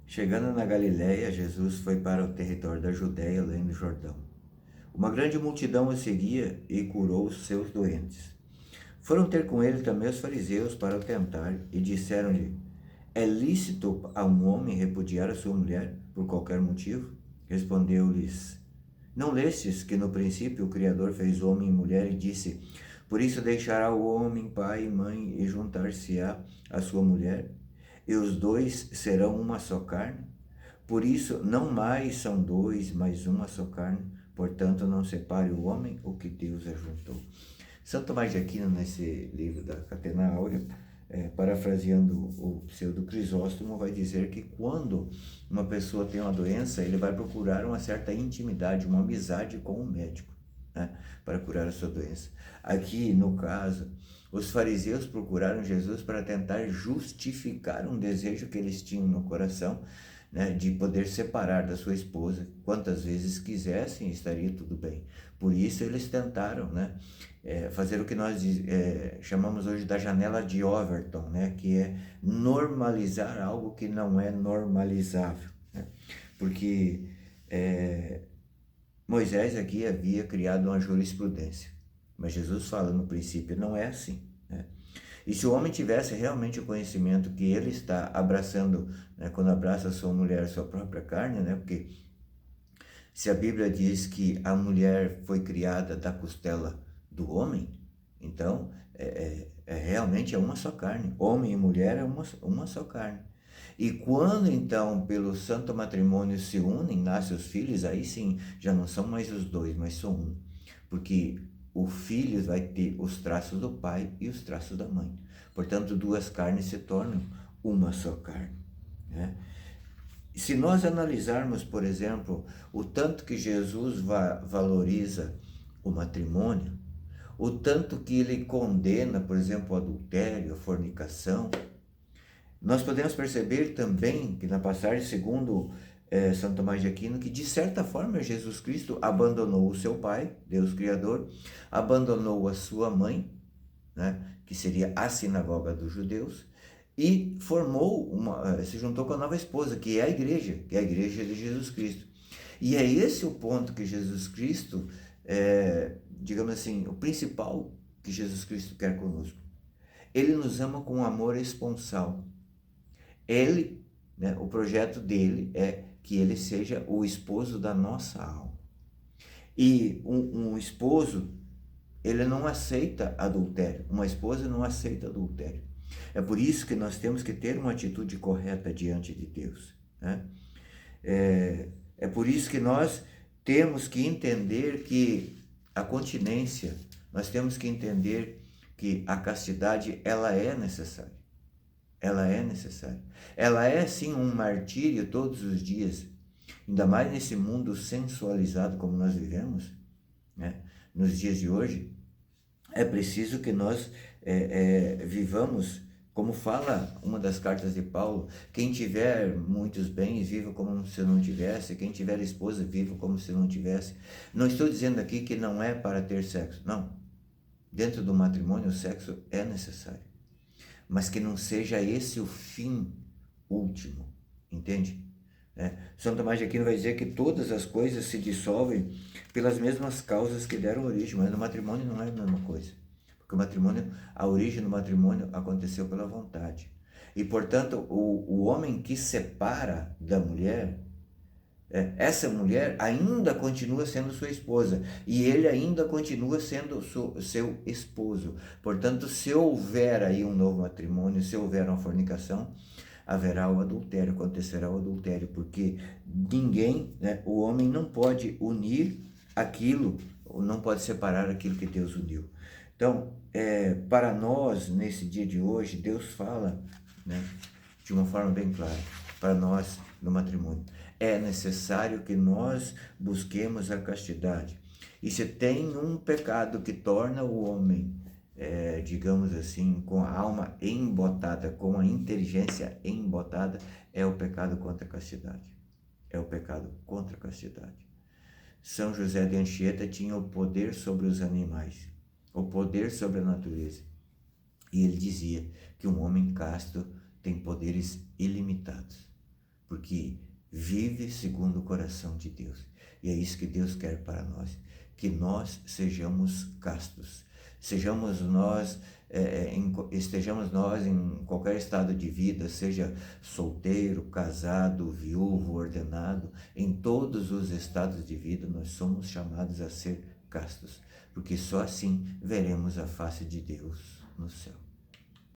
Chegando na Galiléia, Jesus foi para o território da Judéia, além do Jordão. Uma grande multidão o seguia e curou os seus doentes. Foram ter com ele também os fariseus para o tentar e disseram-lhe: É lícito a um homem repudiar a sua mulher por qualquer motivo? Respondeu-lhes: Não lestes que no princípio o Criador fez homem e mulher e disse: Por isso deixará o homem pai e mãe e juntar-se-á a sua mulher, e os dois serão uma só carne? Por isso, não mais são dois, mas uma só carne. Portanto, não separe o homem o que Deus ajuntou. Santo Tomás de Aquino, nesse livro da Catena Áurea, parafraseando o pseudo Crisóstomo, vai dizer que quando uma pessoa tem uma doença, ele vai procurar uma certa intimidade, uma amizade com o médico, né, para curar a sua doença. Aqui, no caso, os fariseus procuraram Jesus para tentar justificar um desejo que eles tinham no coração, né, de poder separar da sua esposa quantas vezes quisessem, estaria tudo bem. Por isso eles tentaram, né, fazer o que nós chamamos hoje da janela de Overton, né, que é normalizar algo que não é normalizável, né? Porque Moisés aqui havia criado uma jurisprudência, mas Jesus fala no princípio, não é assim, né? E se o homem tivesse realmente o conhecimento que ele está abraçando, né, quando abraça a sua mulher, sua própria carne, né, porque se a Bíblia diz que a mulher foi criada da costela do homem, então realmente é uma só carne. Homem e mulher é uma só carne. E quando então pelo santo matrimônio se unem, nascem os filhos, aí sim já não são mais os dois, mas são um. Porque o filho vai ter os traços do pai e os traços da mãe. Portanto, duas carnes se tornam uma só carne, né? Se nós analisarmos, por exemplo, o tanto que Jesus valoriza o matrimônio, o tanto que ele condena, por exemplo, o adultério, a fornicação, nós podemos perceber também que na passagem segundo Santo Tomás de Aquino, que de certa forma Jesus Cristo abandonou o seu pai, Deus Criador, abandonou a sua mãe, né, que seria a sinagoga dos judeus, e se juntou com a nova esposa, que é a igreja de Jesus Cristo. E é esse o ponto que Jesus Cristo, digamos assim, o principal que Jesus Cristo quer conosco. Ele nos ama com amor esponsal. Ele, né, o projeto dele é que ele seja o esposo da nossa alma. E um esposo, ele não aceita adultério. Uma esposa não aceita adultério. É por isso que nós temos que ter uma atitude correta diante de Deus, né? É por isso que nós temos que entender que a continência, nós temos que entender que a castidade, ela é necessária. Ela é necessária. Ela é sim um martírio todos os dias, ainda mais nesse mundo sensualizado como nós vivemos, né? Nos dias de hoje, é preciso que nós vivamos, como fala uma das cartas de Paulo, quem tiver muitos bens, viva como se não tivesse, quem tiver esposa, viva como se não tivesse. Não estou dizendo aqui que não é para ter sexo, não. Dentro do matrimônio, o sexo é necessário, mas que não seja esse o fim último, entende? São Tomás de Aquino vai dizer que todas as coisas se dissolvem pelas mesmas causas que deram origem, mas no matrimônio não é a mesma coisa. Porque o matrimônio, a origem do matrimônio aconteceu pela vontade. E, portanto, o homem que separa da mulher, essa mulher ainda continua sendo sua esposa e ele ainda continua sendo seu esposo. Portanto, se houver aí um novo matrimônio, se houver uma fornicação, haverá o adultério, acontecerá o adultério, porque ninguém, né, o homem não pode unir aquilo, não pode separar aquilo que Deus uniu. Então, para nós, nesse dia de hoje, Deus fala, né, de uma forma bem clara, para nós no matrimônio. É necessário que nós busquemos a castidade. E se tem um pecado que torna o homem, digamos assim, com a alma embotada, com a inteligência embotada, é o pecado contra a castidade. É o pecado contra a castidade. São José de Anchieta tinha o poder sobre os animais, o poder sobre a natureza. E ele dizia que um homem casto tem poderes ilimitados. porque vive segundo o coração de Deus. E é isso que Deus quer para nós, que nós sejamos castos, sejamos nós, estejamos nós em qualquer estado de vida, seja solteiro, casado, viúvo, ordenado, em todos os estados de vida nós somos chamados a ser castos, porque só assim veremos a face de Deus no céu.